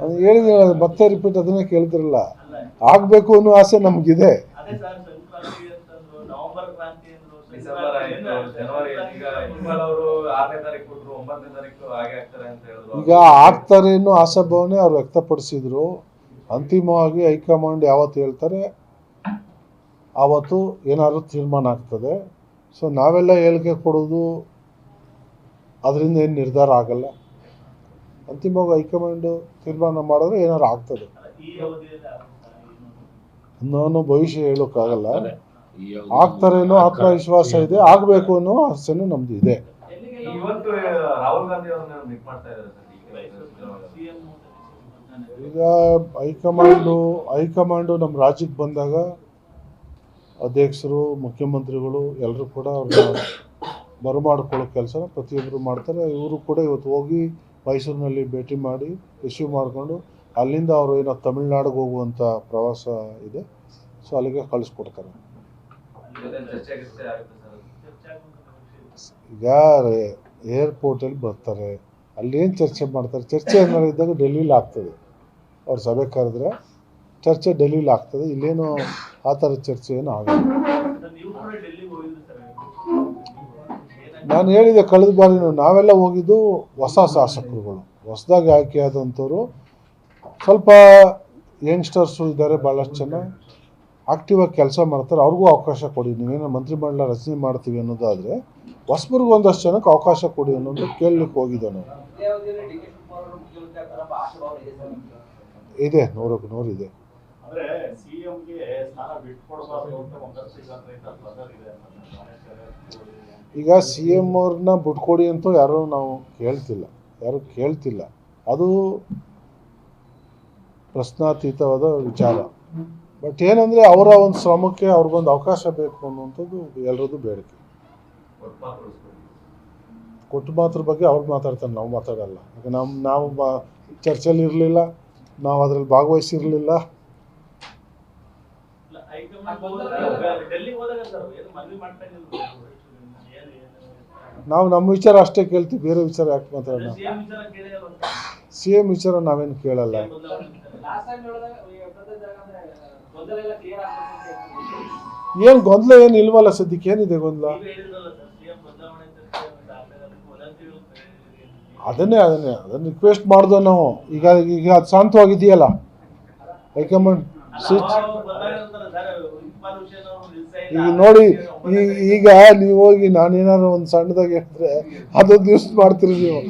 ಅದು ಹೇಳಿದ್ರೆ ಮತ್ತೆ ರಿಪೀಟ್ ಅದನ್ನೇ ಕೇಳ್ತಿರಲ್ಲ. ಆಗಬೇಕು ಅನ್ನೋ ಆಸೆ ನಮಗಿದೆ. ಈಗ ಆಗ್ತಾರೆ ಅನ್ನೋ ಆಶಾಭಾವನೆ ಅವ್ರು ವ್ಯಕ್ತಪಡಿಸಿದ್ರು. ಅಂತಿಮವಾಗಿ ಹೈಕಮಾಂಡ್ ಯಾವತ್ತು ಹೇಳ್ತಾರೆ ಆವತ್ತು ಏನಾದ್ರು ತೀರ್ಮಾನ ಆಗ್ತದೆ. ಸೊ ನಾವೆಲ್ಲ ಹೇಳಿಕೆ ಕೊಡೋದು ಅದರಿಂದ ಏನು ನಿರ್ಧಾರ ಆಗಲ್ಲ. ಅಂತಿಮವಾಗಿ ಹೈಕಮಾಂಡ್ ತೀರ್ಮಾನ ಮಾಡಿದ್ರೆ ಏನಾದ್ರು ಆಗ್ತದೆ. ನಾನು ಭವಿಷ್ಯ ಹೇಳೋಕ್ಕಾಗಲ್ಲ. ಆಗ್ತಾರೇನೋ ಆತ್ಮವಿಶ್ವಾಸ ಇದೆ, ಆಗಬೇಕು ಅನ್ನೋ ಆಸೆನೂ ನಮ್ದು ಇದೆ. ಈಗ ಹೈಕಮಾಂಡು ನಮ್ಮ ರಾಜ್ಯಕ್ಕೆ ಬಂದಾಗ ಅಧ್ಯಕ್ಷರು, ಮುಖ್ಯಮಂತ್ರಿಗಳು ಎಲ್ಲರೂ ಕೂಡ ಅವ್ರನ್ನ ಬರಮಾಡ್ಕೊಳ್ಳೋ ಕೆಲಸನ ಪ್ರತಿಯೊಬ್ಬರು ಮಾಡ್ತಾರೆ. ಇವರು ಕೂಡ ಇವತ್ತು ಹೋಗಿ ಮೈಸೂರಿನಲ್ಲಿ ಭೇಟಿ ಮಾಡಿ ರಿಸೀವ್ ಮಾಡಿಕೊಂಡು ಅಲ್ಲಿಂದ ಅವರು ಏನೋ ತಮಿಳ್ನಾಡಿಗೆ ಹೋಗುವಂಥ ಪ್ರವಾಸ ಇದೆ. ಸೊ ಅಲ್ಲಿಗೆ ಕಳಿಸ್ಕೊಡ್ತಾರೆ. ಈಗ ಏರ್ಪೋರ್ಟಲ್ಲಿ ಬರ್ತಾರೆ, ಅಲ್ಲೇನು ಚರ್ಚೆ ಮಾಡ್ತಾರೆ, ಚರ್ಚೆ ಏನಾದ್ರು ಇದ್ದಾಗ ಡೆಲ್ಲಿಲಿ ಆಗ್ತದೆ. ಅವ್ರು ಸಭೆ ಕರೆದ್ರೆ ಚರ್ಚೆ ಡೆಲ್ಲಿಲಿ ಆಗ್ತದೆ. ಇಲ್ಲೇನು ಆ ಥರದ ಚರ್ಚೆ ಏನು ಆಗಲ್ಲ. ನಾನು ಹೇಳಿದೆ ಕಳೆದ ಬಾರಿ ನಾವೆಲ್ಲ ಹೋಗಿದ್ದು ಹೊಸ ಶಾಸಕರುಗಳು, ಹೊಸದಾಗಿ ಆಯ್ಕೆಯಾದಂಥವ್ರು. ಸ್ವಲ್ಪ ಯಂಗ್ಸ್ಟರ್ಸು ಇದ್ದಾರೆ, ಭಾಳಷ್ಟು ಜನ ಆಕ್ಟಿವ್ ಆಗಿ ಕೆಲಸ ಮಾಡ್ತಾರೆ. ಅವ್ರಿಗೂ ಅವಕಾಶ ಕೊಡಿ. ನೀವೇನೋ ಮಂತ್ರಿಮಂಡಲ ರಚನೆ ಮಾಡ್ತೀವಿ ಅನ್ನೋದಾದರೆ ಹೊಸಬರಿಗೂ ಒಂದಷ್ಟು ಜನಕ್ಕೆ ಅವಕಾಶ ಕೊಡಿ ಅನ್ನೋದು ಕೇಳಲಿಕ್ಕೆ ಹೋಗಿದ್ದೆ ನಾವು. ಇದೆ, 100ಕ್ಕೆ 100 ಇದೆ. ಈಗ CM ಅವ್ರನ್ನ ಬಿಟ್ಕೊಡಿ ಅಂತ ಯಾರು ನಾವು ಕೇಳ್ತಿಲ್ಲ. ಅದು ಪ್ರಶ್ನಾತೀತವಾದ ವಿಚಾರ. ಬಟ್ ಏನಂದರೆ ಅವರ ಒಂದು ಶ್ರಮಕ್ಕೆ ಅವ್ರಿಗೊಂದು ಅವಕಾಶ ಬೇಕು ಅನ್ನುವಂಥದ್ದು ಎಲ್ಲರದ್ದು ಬೇಡಿಕೆ. ಕೊಟ್ಟು ಮಾತ್ರ ಬಗ್ಗೆ ಅವ್ರು ಮಾತಾಡ್ತಾರೆ, ನಾವು ಮಾತಾಡಲ್ಲ. ಈಗ ನಾವು ಚರ್ಚೆಯಲ್ಲಿ ಇರಲಿಲ್ಲ, ನಾವು ಅದರಲ್ಲಿ ಭಾಗವಹಿಸಿರಲಿಲ್ಲ. ನಾವು ನಮ್ಮ ವಿಚಾರ ಅಷ್ಟೇ ಕೇಳ್ತೀವಿ, ಬೇರೆ ವಿಚಾರ ಯಾಕೆ ಮಾತಾಡೋಣ? CM ವಿಚಾರ ನಾವೇನು ಕೇಳಲ್ಲ. ಏನು ಗೊಂದಲ ಏನು ಇಲ್ವಲ್ಲ ಸದ್ಯಕ್ಕೆ. ಏನಿದೆ ಗೊಂದಲ? ಅದನ್ನೇ ರಿಕ್ವೆಸ್ಟ್ ಮಾಡ್ದೋ ನಾವು. ಈಗ ಅದು ಶಾಂತವಾಗಿದೆಯಲ್ಲ ಹೈಕಮಾಂಡ್ ಸ್ವಿಚ್. ಈಗ ನೋಡಿ, ಈಗ ನೀವು ಹೋಗಿ ನಾನೇನಾದ್ರು ಒಂದು ಸಣ್ಣದಾಗಿ ಹೇಳಿದ್ರೆ ಅದೊಂದು ಯೂಸ್ ಮಾಡ್ತೀರಿ ನೀವು.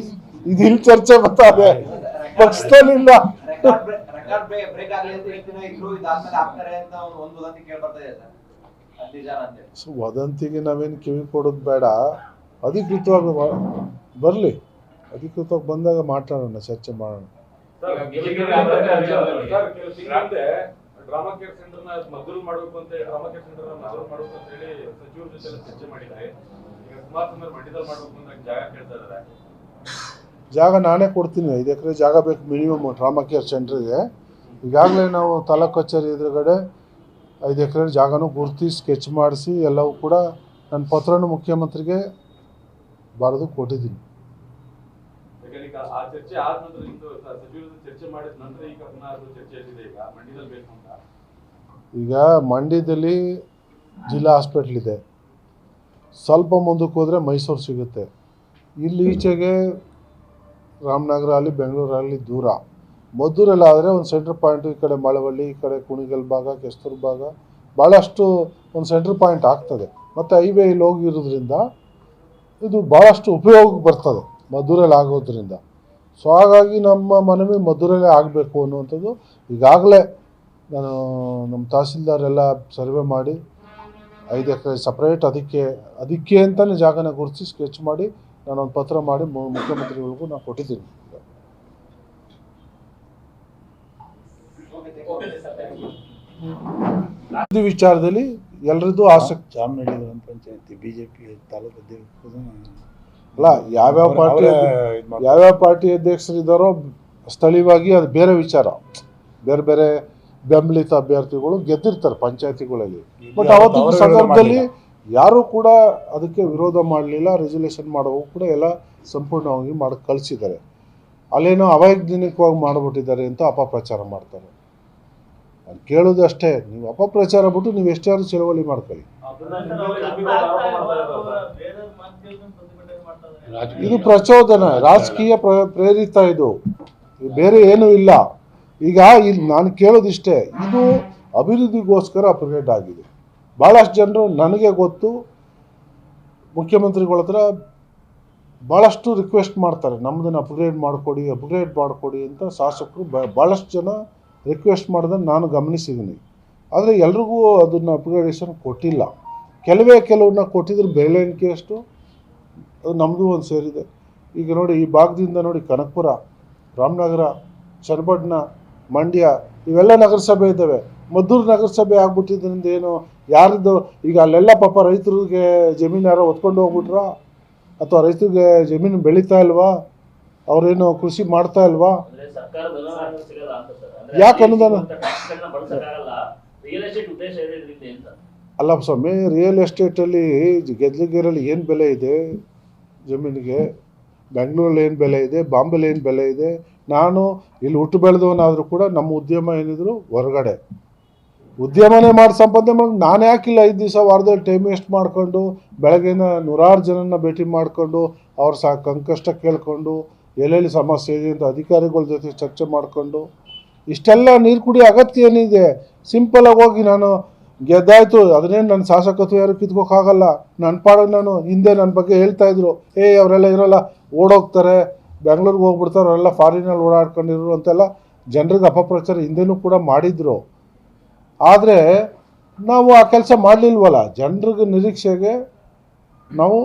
ಇದು ಇಲ್ಲಿ ಚರ್ಚೆ ಬರ್ತಾರೆ, ಪಕ್ಷದಲ್ಲಿಲ್ಲ. ವದಂತಿಗೆ ನಾವೇನು ಕಿವಿ ಕೊಡೋದು ಬೇಡ. ಅಧಿಕೃತವಾಗಿ ಬರಲಿ, ಅಧಿಕೃತವಾಗಿ ಬಂದಾಗ ಮಾತಾಡೋಣ, ಚರ್ಚೆ ಮಾಡೋಣ. ಡ್ರಾಮಾ ಕೇರ್ ಸೆಂಟರ್ನ ಮದ್ದೂರು ಮಾಡಬೇಕು ಅಂತ ಹೇಳಿ ಸಚಿವರ ಜೊತೆ ಚರ್ಚೆ ಮಾಡಿದ್ದಾರೆ. ಈಗ ಸುಮಾರು ಸಮಯ ಮಂಡ್ಯದಲ್ಲಿ ಮಾಡಬೇಕು ಅಂತ ಜಾಗ ಕೇಳ್ತಾ ಇದ್ದಾರೆ. ಜಾಗ ನಾನೇ ಕೊಡ್ತೀನಿ. 5 ಎಕರೆ ಜಾಗ ಬೇಕು ಮಿನಿಮಮ್ ಡ್ರಾಮಾ ಕೇರ್ ಸೆಂಟ್ರಿಗೆ. ಈಗಾಗಲೇ ನಾವು ತಾಲೂಕು ಕಚೇರಿ ಎದುರುಗಡೆ 5 ಎಕರೆ ಜಾಗನೂ ಗುರುತಿ ಸ್ಕೆಚ್ ಮಾಡಿಸಿ ಎಲ್ಲವೂ ಕೂಡ ನನ್ನ ಪತ್ರನೂ ಮುಖ್ಯಮಂತ್ರಿಗೆ ಬರೆದು ಕೊಟ್ಟಿದ್ದೀನಿ. ಆ ಚರ್ಚೆ ಆದ ನಂತರ ಸಚಿವರು ಚರ್ಚೆ ಮಾಡಿದ ನಂತರ ಈಗ ಪುನಃ ಚರ್ಚೆ ಆಗಿದೆ. ಈಗ ಮಂಡ್ಯದಲ್ಲಿ ಬೇಕು ಅಂತ. ಈಗ ಮಂಡ್ಯದಲ್ಲಿ ಜಿಲ್ಲಾ ಹಾಸ್ಪಿಟ್ಲ್ ಇದೆ. ಸ್ವಲ್ಪ ಮುಂದಕ್ಕೆ ಹೋದರೆ ಮೈಸೂರು ಸಿಗುತ್ತೆ. ಇಲ್ಲಿ ಈಚೆಗೆ ರಾಮನಗರ ಅಲ್ಲಿ ಬೆಂಗಳೂರಲ್ಲಿ ದೂರ. ಮದ್ದೂರಲ್ಲಾದರೆ ಒಂದು ಸೆಂಟ್ರ್ ಪಾಯಿಂಟು, ಈ ಕಡೆ ಮಳವಳ್ಳಿ, ಈ ಕಡೆ ಕುಣಿಗಲ್ ಭಾಗ, ಕೆಸ್ತೂರು ಭಾಗ, ಭಾಳಷ್ಟು ಒಂದು ಸೆಂಟ್ರ್ ಪಾಯಿಂಟ್ ಆಗ್ತದೆ. ಮತ್ತು ಹೈವೇ ಇಲ್ಲಿ ಹೋಗಿರೋದ್ರಿಂದ ಇದು ಭಾಳಷ್ಟು ಉಪಯೋಗಕ್ಕೆ ಬರ್ತದೆ ಮದ್ದೂರಲ್ಲಿ ಆಗೋದ್ರಿಂದ. ಸೊ ಹಾಗಾಗಿ ನಮ್ಮ ಮನವಿ ಮದ್ದೂರಲ್ಲೇ ಆಗಬೇಕು ಅನ್ನುವಂಥದ್ದು. ಈಗಾಗಲೇ ನಾನು ನಮ್ಮ ತಹಸೀಲ್ದಾರ್ ಎಲ್ಲ ಸರ್ವೆ ಮಾಡಿ 5 ಎಕರೆ ಸಪ್ರೇಟ್ ಅದಕ್ಕೆ ಅಂತಲೇ ಜಾಗನ ಗುರುತಿಸಿ ಸ್ಕೆಚ್ ಮಾಡಿ ನಾನೊಂದು ಪತ್ರ ಮಾಡಿ ಮುಖ್ಯಮಂತ್ರಿಗಳಿಗೂ ನಾನು ಕೊಟ್ಟಿದ್ದೀನಿ. ಈ ವಿಚಾರದಲ್ಲಿ ಎಲ್ಲರದ್ದು ಆಸಕ್ತಿ. ಚಾಮನಹಳ್ಳಿ ಗ್ರಾಮ ಪಂಚಾಯತಿ BJP ತಾಲೂಕು ಅಧ್ಯಕ್ಷರು ಅಲ್ಲ, ಯಾವ್ಯಾವ ಪಾರ್ಟಿ ಅಧ್ಯಕ್ಷರಿದ್ದಾರೋ ಸ್ಥಳೀಯವಾಗಿ ಅದು ಬೇರೆ ವಿಚಾರ. ಬೇರೆ ಬೇರೆ ಬೆಂಬಲಿತ ಅಭ್ಯರ್ಥಿಗಳು ಗೆದ್ದಿರ್ತಾರೆ ಪಂಚಾಯತಿಗಳಲ್ಲಿ. ಬಟ್ ಅವತ್ತಿನ ಸಂದರ್ಭದಲ್ಲಿ ಯಾರೂ ಕೂಡ ಅದಕ್ಕೆ ವಿರೋಧ ಮಾಡಲಿಲ್ಲ. ರೆಸಲ್ಯೂಷನ್ ಮಾಡೋವು ಕೂಡ ಎಲ್ಲ ಸಂಪೂರ್ಣವಾಗಿ ಮಾಡಿ ಕಳಿಸಿದ್ದಾರೆ. ಅಲ್ಲೇನೋ ಅವೈಜ್ಞಾನಿಕವಾಗಿ ಮಾಡಿಬಿಟ್ಟಿದ್ದಾರೆ ಅಂತ ಅಪಪ್ರಚಾರ ಮಾಡ್ತಾರೆ. ನಾನು ಕೇಳೋದು ಅಷ್ಟೇ, ನೀವು ಅಪಪ್ರಚಾರ ಬಿಟ್ಟು ನೀವು ಎಷ್ಟಾದ್ರೂ ಚಳವಳಿ ಮಾಡ್ಕೊಳ್ಳಿ. ಇದು ಪ್ರಚೋದನ, ರಾಜಕೀಯ ಪ್ರೇರಿತ, ಇದು ಬೇರೆ ಏನೂ ಇಲ್ಲ. ಈಗ ಇಲ್ಲಿ ನಾನು ಕೇಳೋದಿಷ್ಟೇ, ಇದು ಅಭಿವೃದ್ಧಿಗೋಸ್ಕರ ಅಪ್ಗ್ರೇಡ್ ಆಗಿದೆ. ಭಾಳಷ್ಟು ಜನರು ನನಗೆ ಗೊತ್ತು, ಮುಖ್ಯಮಂತ್ರಿಗಳ ಹತ್ರ ಭಾಳಷ್ಟು ರಿಕ್ವೆಸ್ಟ್ ಮಾಡ್ತಾರೆ, ನಮ್ಮದನ್ನು ಅಪ್ಗ್ರೇಡ್ ಮಾಡಿಕೊಡಿ ಅಂತ ಶಾಸಕರು ಭಾಳಷ್ಟು ಜನ ರಿಕ್ವೆಸ್ಟ್ ಮಾಡಿದ್ರೆ ನಾನು ಗಮನಿಸಿದ್ದೀನಿ. ಆದರೆ ಎಲ್ರಿಗೂ ಅದನ್ನು ಅಪ್ಗ್ರೇಡೇಷನ್ ಕೊಟ್ಟಿಲ್ಲ. ಕೆಲವನ್ನ ಕೊಟ್ಟಿದ್ರೆ ಬೆಲೆ ಎಣಿಕೆ ಅಷ್ಟು ಅದು ನಮ್ಮದು ಒಂದು ಸೇರಿದೆ. ಈಗ ನೋಡಿ, ಈ ಭಾಗದಿಂದ ನೋಡಿ, ಕನಕಪುರ, ರಾಮನಗರ, ಚನ್ನಪಟ್ಟಣ, ಮಂಡ್ಯ ಇವೆಲ್ಲ ನಗರಸಭೆ ಇದ್ದಾವೆ. ಮದ್ದೂರು ನಗರಸಭೆ ಆಗ್ಬಿಟ್ಟಿದ್ರಿಂದ ಏನು ಯಾರ್ದು ಈಗ ಅಲ್ಲೆಲ್ಲ ಪಾಪ ರೈತರಿಗೆ ಜಮೀನು ಯಾರೋ ಹೊತ್ಕೊಂಡು ಹೋಗ್ಬಿಟ್ರಾ, ಅಥವಾ ರೈತರಿಗೆ ಜಮೀನು ಬೆಳೀತಾ ಇಲ್ವಾ, ಅವರೇನು ಕೃಷಿ ಮಾಡ್ತಾ ಇಲ್ವಾ? ಯಾಕೆ ಅನುದಾನ ಅಲ್ಲ ಸ್ವಾಮಿ, ರಿಯಲ್ ಎಸ್ಟೇಟಲ್ಲಿ ಗೆದ್ಲಿಗೇರಲ್ಲಿ ಏನು ಬೆಲೆ ಇದೆ ಜಮೀನಿಗೆ, ಬೆಂಗಳೂರಲ್ಲಿ ಏನು ಬೆಲೆ ಇದೆ, ಬಾಂಬೆಲಿ ಏನು ಬೆಲೆ ಇದೆ. ನಾನು ಇಲ್ಲಿ ಹುಟ್ಟು ಬೆಳೆದವನಾದರೂ ಕೂಡ ನಮ್ಮ ಉದ್ಯಮ ಏನಿದ್ರು ಹೊರಗಡೆ ಉದ್ಯಮನೇ ಮಾಡಿ ಸಂಪಾದನೆ ಮಾಡಿ, ನಾನು ಯಾಕಿಲ್ಲ 5 ದಿವಸ ವಾರದಲ್ಲಿ ಟೈಮ್ ವೇಸ್ಟ್ ಮಾಡಿಕೊಂಡು ಬೆಳಗ್ಗೆನ ನೂರಾರು ಜನನ ಭೇಟಿ ಮಾಡಿಕೊಂಡು ಅವ್ರ ಕಂಕಷ್ಟ ಕೇಳಿಕೊಂಡು ಎಲ್ಲೆಲ್ಲಿ ಸಮಸ್ಯೆ ಇದೆ ಅಂತ ಅಧಿಕಾರಿಗಳ ಜೊತೆ ಚರ್ಚೆ ಮಾಡಿಕೊಂಡು ಇಷ್ಟೆಲ್ಲ ನೀರು ಕುಡಿಯೋ ಅಗತ್ಯ ಏನಿದೆ? ಸಿಂಪಲಾಗಿ ಹೋಗಿ ನಾನು ಗೆದ್ದಾಯ್ತು, ಅದನ್ನೇನು ನನ್ನ ಶಾಸಕತ್ವ ಯಾರು ಕಿತ್ಕೋಕ್ಕಾಗಲ್ಲ. ನನ್ನ ಪಾಡೋದು ನಾನು ಹಿಂದೆ ನನ್ನ ಬಗ್ಗೆ ಹೇಳ್ತಾಯಿದ್ರು, ಅವರೆಲ್ಲ ಇರೋಲ್ಲ, ಓಡೋಗ್ತಾರೆ, ಬೆಂಗಳೂರಿಗೆ ಹೋಗ್ಬಿಡ್ತಾರೆ, ಅವರೆಲ್ಲ ಫಾರಿನಲ್ಲಿ ಓಡಾಡ್ಕೊಂಡಿದ್ರು ಅಂತೆಲ್ಲ ಜನರಿಗೆ ಅಪಪ್ರಚಾರ ಹಿಂದೆನೂ ಕೂಡ ಮಾಡಿದರು. ಆದರೆ ನಾವು ಆ ಕೆಲಸ ಮಾಡಲಿಲ್ವಲ್ಲ. ಜನರಿಗೆ ನಿರೀಕ್ಷೆಗೆ ನಾವು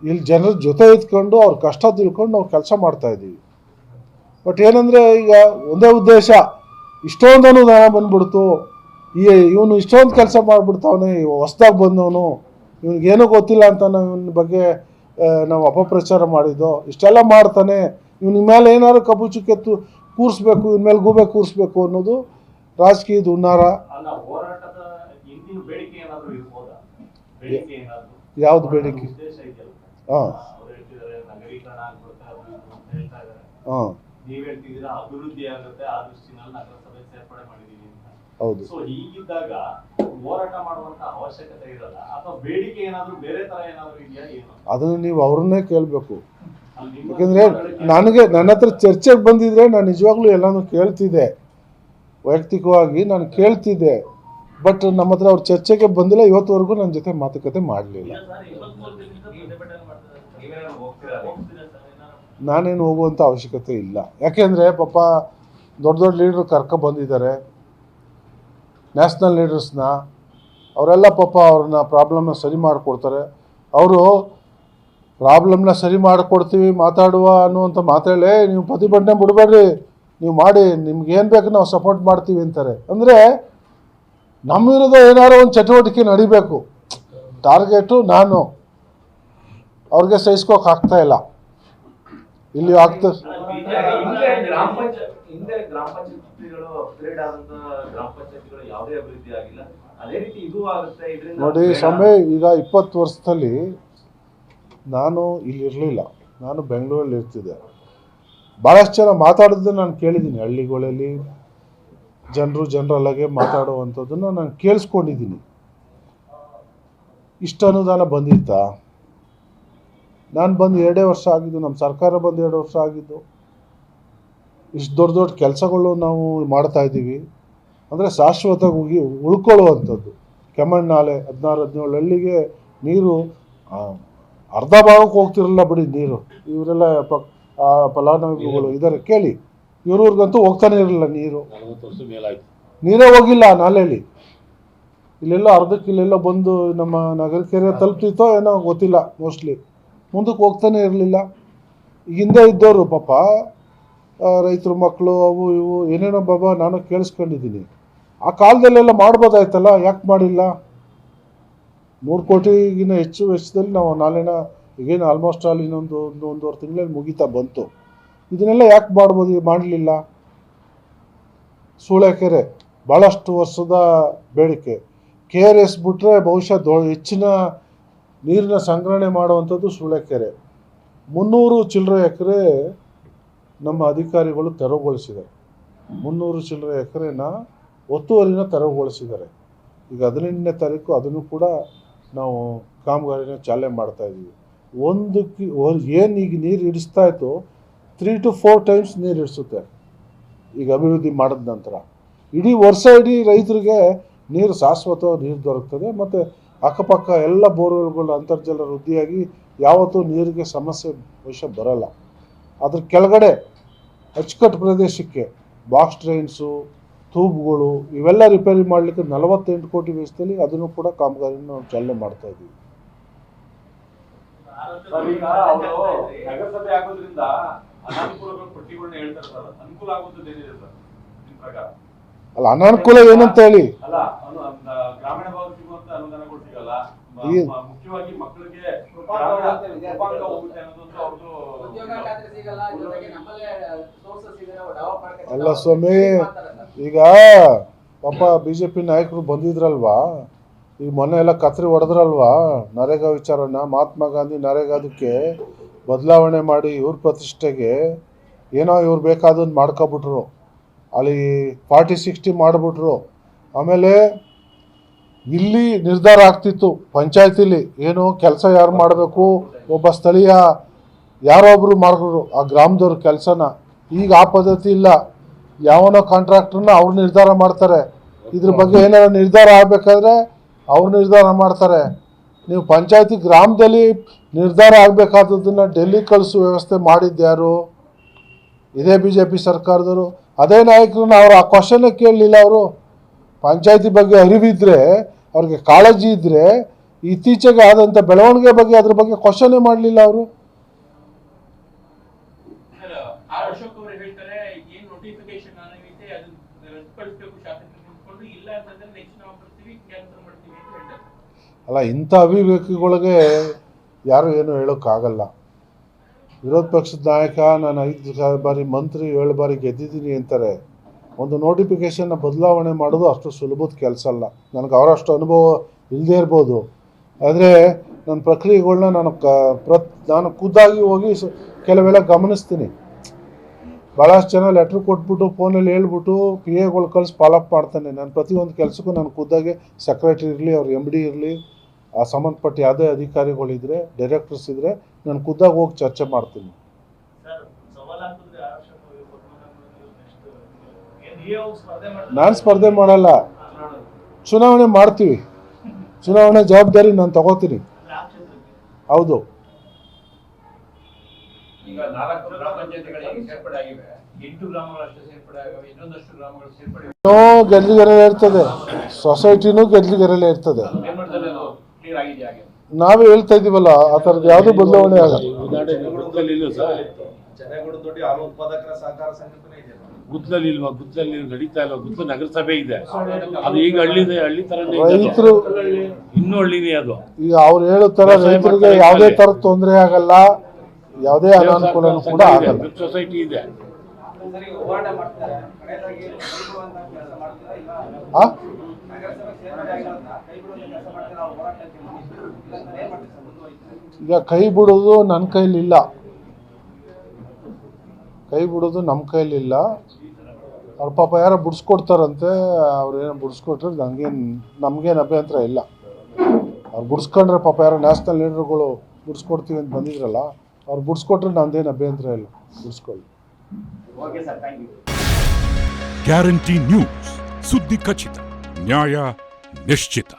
ಇಲ್ಲಿ ಜನರ ಜೊತೆ ಇದ್ಕೊಂಡು ಅವ್ರ ಕಷ್ಟ ತಿಳ್ಕೊಂಡು ನಾವು ಕೆಲಸ ಮಾಡ್ತಾಯಿದ್ದೀವಿ. ಬಟ್ ಏನಂದರೆ ಈಗ ಒಂದೇ ಉದ್ದೇಶ, ಇಷ್ಟೊಂದು ಅನುದಾನ ಬಂದ್ಬಿಡ್ತು, ಇವನು ಇಷ್ಟೊಂದು ಕೆಲಸ ಮಾಡಿಬಿಡ್ತಾವನೆ, ಹೊಸ್ದಾಗಿ ಬಂದವನು, ಇವನಿಗೇನೂ ಗೊತ್ತಿಲ್ಲ ಅಂತ ನಾವು ಇವನ ಬಗ್ಗೆ ನಾವು ಅಪಪ್ರಚಾರ ಮಾಡಿದ್ದೋ, ಇಷ್ಟೆಲ್ಲ ಮಾಡ್ತಾನೆ, ಇವನ ಮೇಲೆ ಏನಾದ್ರು ಕಬ್ಬು ಚುಕ್ಕೆತ್ತು ಕೂರಿಸ್ಬೇಕು, ಇವನ ಮೇಲೆ ಗೂಬೆ ಕೂರಿಸ್ಬೇಕು ಅನ್ನೋದು ರಾಜಕೀಯದ ಹುನ್ನಾರ. ಯಾವ್ದು ಬೇಡಿಕೆ? ಹಾಂ ಹಾಂ ಹೌದು. ಹೀಗಿದ್ದಾಗ ಹೋರಾಟ ಮಾಡುವಂತ ಅವಶ್ಯಕತೆ ಇರಲ್ಲ, ಅಥವಾ ಬೇಡಿಕೆ ಏನಾದರೂ ಬೇರೆ ತರ ಏನಾದರೂ ಇದೆಯಾ ಏನು? ಅದನ್ನು ನೀವು ಅವ್ರನ್ನೇ ಕೇಳಬೇಕು. ಯಾಕೆಂದರೆ ನನ್ನ ಹತ್ರ ಚರ್ಚೆಗೆ ಬಂದಿದ್ರೆ ನಾನು ನಿಜವಾಗ್ಲೂ ಎಲ್ಲಾನು ಕೇಳ್ತಿದ್ದೆ, ವೈಯಕ್ತಿಕವಾಗಿ ನಾನು ಕೇಳ್ತಿದ್ದೆ. ಬಟ್ ನಮ್ಮ ಹತ್ರ ಅವ್ರ ಚರ್ಚೆಗೆ ಬಂದಿಲ್ಲ, ಇವತ್ತುವರೆಗೂ ನನ್ನ ಜೊತೆ ಮಾತುಕತೆ ಮಾಡಲಿಲ್ಲ. ನಾನೇನು ಹೋಗುವಂಥ ಅವಶ್ಯಕತೆ ಇಲ್ಲ. ಯಾಕೆಂದರೆ ಪಾಪ ದೊಡ್ಡ ಲೀಡ್ರು ಬಂದಿದ್ದಾರೆ, ನ್ಯಾಷನಲ್ ಲೀಡರ್ಸ್ನ, ಅವರೆಲ್ಲ ಪಾಪ ಅವ್ರನ್ನ ಪ್ರಾಬ್ಲಮ್ನ ಸರಿ ಮಾಡಿಕೊಡ್ತಾರೆ. ಅವರು ಪ್ರಾಬ್ಲಮ್ನ ಸರಿ ಮಾಡಿಕೊಡ್ತೀವಿ ಮಾತಾಡುವ ಅನ್ನುವಂಥ ಮಾತೇಳಿ ನೀವು ಪ್ರತಿಭಟನೆ ಬಿಡಬೇಡ್ರಿ, ನೀವು ಮಾಡಿ, ನಿಮ್ಗೆ ಏನು ಬೇಕು ನಾವು ಸಪೋರ್ಟ್ ಮಾಡ್ತೀವಿ ಅಂತಾರೆ. ಅಂದರೆ ನಮ್ಮ ವಿರುದ್ಧ ಏನಾದ್ರು ಒಂದು ಚಟುವಟಿಕೆ ನಡಿಬೇಕು, ಟಾರ್ಗೆಟು ನಾನು ಅವ್ರಿಗೆ ಸಹಿಸ್ಕೋಕ್ಕಾಗ್ತಾ ಇಲ್ಲ. ಇಲ್ಲಿ ಆಗ್ತದೆ ನೋಡಿ ಸ್ವಾಮಿ, ಈಗ 20 ವರ್ಷದಲ್ಲಿ ನಾನು ಇಲ್ಲಿ ಇರಲಿಲ್ಲ, ನಾನು ಬೆಂಗಳೂರಲ್ಲಿ ಇರ್ತಿದ್ದೆ. ಭಾಳಷ್ಟು ಜನ ಮಾತಾಡೋದನ್ನ ನಾನು ಕೇಳಿದ್ದೀನಿ, ಹಳ್ಳಿಗಳಲ್ಲಿ ಜನರಲ್ಲಾಗೆ ಮಾತಾಡುವಂಥದ್ದನ್ನು ನಾನು ಕೇಳಿಸ್ಕೊಂಡಿದ್ದೀನಿ. ಇಷ್ಟು ಅನುದಾನ ಬಂದಿತ್ತಾ? ನಾನು ಬಂದು 2 ವರ್ಷ ಆಗಿದ್ದು, ನಮ್ಮ ಸರ್ಕಾರ ಬಂದು 2 ವರ್ಷ ಆಗಿದ್ದು. ಇಷ್ಟು ದೊಡ್ಡ ಕೆಲಸಗಳು ನಾವು ಮಾಡ್ತಾಯಿದ್ದೀವಿ ಅಂದರೆ ಶಾಶ್ವತವಾಗಿ ಉಳ್ಕೊಳ್ಳುವಂಥದ್ದು. ಕೆಮ್ಮಣ್ಣಾಲೆ 16-17 ಹಳ್ಳಿಗೆ ನೀರು ಅರ್ಧ ಭಾಗಕ್ಕೆ ಹೋಗ್ತಿರಲ್ಲ ಬಿಡಿ ನೀರು. ಇವರೆಲ್ಲ ಫಲಾನುಭವಿಗಳು ಇದ್ದಾರೆ ಕೇಳಿ, ಇವ್ರಿಗಂತೂ ಹೋಗ್ತಾನೆ ಇರಲಿಲ್ಲ ನೀರು, 40 ವರ್ಷ ಮೇಲಾಯ್ತು, ನೀರೇ ಹೋಗಿಲ್ಲ ನಾಲೆಯಲ್ಲಿ. ಇಲ್ಲೆಲ್ಲೋ ಅರ್ಧಕ್ಕೆ ಇಲ್ಲೆಲ್ಲೋ ಬಂದು ನಮ್ಮ ನಗರ ಕೆರೆ ತಲುಪ್ತಿತ್ತೋ ಏನೋ ಗೊತ್ತಿಲ್ಲ, ಮೋಸ್ಟ್ಲಿ ಮುಂದಕ್ಕೆ ಹೋಗ್ತಾನೆ ಇರಲಿಲ್ಲ. ಹಿಂದೆ ಇದ್ದವರು ಪಾಪ ರೈತರ ಮಕ್ಕಳು ಅವು ಇವು ಏನೇನೋ ಬಾಬಾ ನಾನು ಕೇಳಿಸ್ಕೊಂಡಿದ್ದೀನಿ. ಆ ಕಾಲದಲ್ಲೆಲ್ಲ ಮಾಡ್ಬೋದಾಯ್ತಲ್ಲ, ಯಾಕೆ ಮಾಡಿಲ್ಲ? 100 ಕೋಟಿಗಿನ್ನ ಹೆಚ್ಚು ವೆಚ್ಚದಲ್ಲಿ ನಾವು ನಾಳೆನ ಈಗೇನು ಆಲ್ಮೋಸ್ಟ್ ಆಲ್ ಇನ್ನೊಂದು 1.5 ತಿಂಗಳಲ್ಲಿ ಮುಗಿತಾ ಬಂತು. ಇದನ್ನೆಲ್ಲ ಯಾಕೆ ಮಾಡಲಿಲ್ಲ? ಸೂಳೆಕೆರೆ ಭಾಳಷ್ಟು ವರ್ಷದ ಬೇಡಿಕೆ. KRS ಬಿಟ್ಟರೆ ಬಹುಶಃ ಹೆಚ್ಚಿನ ನೀರಿನ ಸಂಗ್ರಹಣೆ ಮಾಡುವಂಥದ್ದು ಸೂಳೆಕೆರೆ. 300 ಚಿಲ್ಲರೆ ಎಕರೆ ನಮ್ಮ ಅಧಿಕಾರಿಗಳು ತೆರವುಗೊಳಿಸಿದ್ದಾರೆ. 300 ಚಿಲ್ಲರೆ ಎಕರೆನ ಒತ್ತುವರಿನ ತೆರವುಗೊಳಿಸಿದ್ದಾರೆ. ಈಗ 18ನೇ ತಾರೀಕು ಅದನ್ನು ಕೂಡ ನಾವು ಕಾಮಗಾರಿನ ಚಾಲನೆ ಮಾಡ್ತಾ ಇದ್ದೀವಿ. ಏನು ಈಗ ನೀರು ಹಿಡಿಸ್ತಾ ಇತ್ತು 3 to 4 ಟೈಮ್ಸ್ ನೀರು ಹಿಡಿಸುತ್ತೆ ಈಗ ಅಭಿವೃದ್ಧಿ ಮಾಡಿದ ನಂತರ. ಇಡೀ ವರ್ಷ ಇಡೀ ರೈತರಿಗೆ ನೀರು ಶಾಶ್ವತ ನೀರು ದೊರಕ್ತದೆ. ಮತ್ತು ಅಕ್ಕಪಕ್ಕ ಎಲ್ಲ ಬೋರ್ವೆಲ್ಗಳು ಅಂತರ್ಜಲ ವೃದ್ಧಿಯಾಗಿ ಯಾವತ್ತೂ ನೀರಿಗೆ ಸಮಸ್ಯೆ ವಿಷಯ ಬರಲ್ಲ. ಅದ್ರ ಕೆಳಗಡೆ ಅಚ್ಚುಕಟ್ಟು ಪ್ರದೇಶಕ್ಕೆ ಬಾಕ್ಸ್ ಡ್ರೈನ್ಸು, ಟ್ಯೂಬ್ಗಳು ಇವೆಲ್ಲ ರಿಪೇರಿ ಮಾಡಲಿಕ್ಕೆ 48 ಕೋಟಿ ವೆಚ್ಚದಲ್ಲಿ ಅದನ್ನು ಕೂಡ ಕಾಮಗಾರಿನ ನಾವು ಚಾಲನೆ ಮಾಡ್ತಾ ಇದ್ದೀವಿ. ಈಗ ಅವರು ನಗರಸಭೆ ಆಗೋದ್ರಿಂದ ಅನಾನುಕೂಲಗಳ ಪಟ್ಟಿಗಳನ್ನ ಹೇಳ್ತಾರೆ ಸರ್. ಅನುಕೂಲ ಆಗುತ್ತದೆ ಏನಿದೆ ಸರ್ ನಿಮ್ಮ ಪ್ರಕಾರ? ಅಲ್ಲ, ಅನಾನುಕೂಲ ಏನಂತ ಹೇಳಿ ಅಲ್ಲ, ಗ್ರಾಮೀಣ ಭಾಗಕ್ಕೆ ಸಿಗುವಂತ ಅನುದಾನಗಳು ಸಿಗಲ್ಲ. ಮುಖ್ಯವಾಗಿ ಮಕ್ಕಳಿಗೆ ಹೋಗುತ್ತೆ ಅನ್ನೋದೊಂದು ಅವ್ರದ್ದು. ಅಲ್ಲ ಸ್ವಾಮಿ, ಈಗ ಪಾಪ BJP ನಾಯಕರು ಬಂದಿದ್ರಲ್ವಾ, ಈಗ ಮೊನ್ನೆ ಎಲ್ಲ ಕತ್ರಿ ಹೊಡೆದ್ರಲ್ವಾ ನರೇಗಾ ವಿಚಾರನ. ಮಹಾತ್ಮ ಗಾಂಧಿ ನರೇಗಾದಕ್ಕೆ ಬದಲಾವಣೆ ಮಾಡಿ ಇವ್ರ ಪ್ರತಿಷ್ಠೆಗೆ ಏನೋ ಇವ್ರು ಬೇಕಾದನ್ನು ಮಾಡ್ಕೊಬಿಟ್ರು. ಅಲ್ಲಿ 40-60 ಮಾಡಿಬಿಟ್ರು. ಆಮೇಲೆ ಇಲ್ಲಿ ನಿರ್ಧಾರ ಆಗ್ತಿತ್ತು ಪಂಚಾಯತಿಲಿ, ಏನು ಕೆಲಸ ಯಾರು ಮಾಡಬೇಕು, ಒಬ್ಬ ಸ್ಥಳೀಯ ಯಾರೊಬ್ಬರು ಮಾಡಿದ್ರು ಆ ಗ್ರಾಮದವ್ರ ಕೆಲಸನ. ಈಗ ಆ ಪದ್ಧತಿ ಇಲ್ಲ. ಯಾವನೋ ಕಾಂಟ್ರಾಕ್ಟ್ರನ್ನ ಅವ್ರು ನಿರ್ಧಾರ ಮಾಡ್ತಾರೆ. ಇದ್ರ ಬಗ್ಗೆ ಏನಾರ ನಿರ್ಧಾರ ಆಗಬೇಕಾದ್ರೆ ಅವ್ರು ನಿರ್ಧಾರ ಮಾಡ್ತಾರೆ. ನೀವು ಪಂಚಾಯತಿ ಗ್ರಾಮದಲ್ಲಿ ನಿರ್ಧಾರ ಆಗಬೇಕಾದದನ್ನು ಡೆಲ್ಲಿ ಕಳಿಸೋ ವ್ಯವಸ್ಥೆ ಮಾಡಿದ್ಯಾರು? ಇದೇ BJP ಸರ್ಕಾರದವರು. ಅದೇ ನಾಯಕರನ್ನ ಅವ್ರು ಆ ಕ್ವಶನ್ನೇ ಕೇಳಲಿಲ್ಲ. ಅವರು ಪಂಚಾಯತಿ ಬಗ್ಗೆ ಅರಿವಿದ್ರೆ, ಅವ್ರಿಗೆ ಕಾಳಜಿ ಇದ್ದರೆ ಇತ್ತೀಚೆಗೆ ಆದಂಥ ಬೆಳವಣಿಗೆ ಬಗ್ಗೆ ಅದ್ರ ಬಗ್ಗೆ ಕ್ವಶನ್ನೇ ಮಾಡಲಿಲ್ಲ ಅವರು. ಅಲ್ಲ, ಇಂಥ ಅವಿವೇಕಿಗಳಿಗೆ ಯಾರು ಏನು ಹೇಳೋಕ್ಕಾಗಲ್ಲ. ವಿರೋಧ ಪಕ್ಷದ ನಾಯಕ ನಾನು 5 ಬಾರಿ ಮಂತ್ರಿ 7 ಬಾರಿ ಗೆದ್ದಿದ್ದೀನಿ ಅಂತಾರೆ. ಒಂದು ನೋಟಿಫಿಕೇಷನ್ನ ಬದಲಾವಣೆ ಮಾಡೋದು ಅಷ್ಟು ಸುಲಭದ ಕೆಲಸ ಅಲ್ಲ. ನನಗೆ ಅವರಷ್ಟು ಅನುಭವ ಇಲ್ಲದೇ ಇರ್ಬೋದು, ಆದರೆ ನನ್ನ ಪ್ರಕ್ರಿಯೆಗಳನ್ನ ನಾನು ಖುದ್ದಾಗಿ ಹೋಗಿ ಕೆಲವೆಲ್ಲ ಗಮನಿಸ್ತೀನಿ. ಭಾಳಷ್ಟು ಜನ ಲೆಟ್ರ್ ಕೊಟ್ಬಿಟ್ಟು ಫೋನಲ್ಲಿ ಹೇಳ್ಬಿಟ್ಟು PAಗಳು ಕಳಿಸಿ ಫಾಲೋಅಪ್ ಮಾಡ್ತಾನೆ. ನಾನು ಪ್ರತಿಯೊಂದು ಕೆಲಸಕ್ಕೂ ನಾನು ಖುದ್ದಾಗಿ ಸೆಕ್ರೆಟ್ರಿ ಇರಲಿ, ಅವ್ರ MD ಇರಲಿ, ಆ ಸಂಬಂಧಪಟ್ಟ ಯಾವುದೇ ಅಧಿಕಾರಿಗಳಿದ್ರೆ, ಡೈರೆಕ್ಟರ್ಸ್ ಇದ್ದರೆ ನಾನು ಖುದ್ದಾಗಿ ಹೋಗಿ ಚರ್ಚೆ ಮಾಡ್ತೀನಿ. ನಾನು ಸ್ಪರ್ಧೆ ಮಾಡಲ್ಲ, ಚುನಾವಣೆ ಮಾಡ್ತೀವಿ. ಚುನಾವಣೆ ಜವಾಬ್ದಾರಿ ನಾನು ತಗೋತೀನಿ. ಹೌದು. ಈಗ 4 ಗ್ರಾಮ ಪಂಚಾಯತಿಗಳಿಗೆ ಸೇರ್ಪಡೆ ಆಗಿವೆ, 8 ಗ್ರಾಮಗಳಷ್ಟು ಸೇರ್ಪಡೆ ಆಗಿವೆ, ಇನ್ನೊಂದಷ್ಟು ಗ್ರಾಮಗಳು ಸೇರ್ಪಡೆ ಗೆದ್ಲಿಗೆರಲೆ ಇರ್ತದೆ, ಸೊಸೈಟಿನೂ ಗೆದ್ಲಿಗೆರಲೆ ಇರ್ತದೆ. ನಾವೇ ಹೇಳ್ತಾ ಇದೀವಲ್ಲ, ಆ ಥರದ್ದು ಯಾವುದೂ ಬದಲಾವಣೆ ಆಗಲ್ಲ. ಗುತ್ತಲಲ್ಲಿ ಇಲ್ವಾ? ಗುತ್ತಲಲ್ಲಿ ನಡೀತಾ ಇಲ್ಲ. ಗುತ್ತಲ ನಗರಸಭೆ ಇದೆ, ಅದು ಈಗ ಹಳ್ಳಿ ತರ ರೈತರು ಇನ್ನೂ ಹಳ್ಳಿನೇ ಅದು. ಈಗ ಅವ್ರು ಹೇಳೋ ತರ ರೈತರಿಗೆ ಯಾವುದೇ ತರ ತೊಂದರೆ ಆಗಲ್ಲ, ಯಾವುದೇ ಅನಾನುಕೂಲನೂ ಕೂಡ ಆಗಲ್ಲ. ಸೊಸೈಟಿ ಇದೆ. ಈಗ ಕೈ ಬಿಡೋದು ನನ್ನ ಕೈಲಿಲ್ಲ, ಕೈ ಬಿಡೋದು ನಮ್ಮ ಕೈಲಿಲ್ಲ. ಅವ್ರ ಪಾಪ ಯಾರೋ ಬಿಡಿಸ್ಕೊಡ್ತಾರಂತೆ, ಅವ್ರೇನೋ ಬಿಡಿಸ್ಕೊಟ್ರೆ ನಮಗೇನು ಅಭ್ಯಂತರ ಇಲ್ಲ. ಅವ್ರು ಬಿಡಿಸ್ಕೊಂಡ್ರೆ ಪಾಪ ಯಾರೋ ನ್ಯಾಷನಲ್ ಲೀಡರ್ಗಳು ಬಿಡಿಸ್ಕೊಡ್ತೀವಿ ಅಂತ ಬಂದಿದ್ರಲ್ಲ, ಅವ್ರು ಬಿಡಿಸ್ಕೊಟ್ರೆ ನಮ್ದೇನು ಅಭ್ಯಂತರ ಇಲ್ಲ, ಬಿಡಿಸ್ಕೊಳ್ಳಿ. ಗ್ಯಾರಂಟಿ ನ್ಯೂಸ್, ಸುದ್ದಿ ಖಚಿತ, ನ್ಯಾಯ ನಿಶ್ಚಿತ.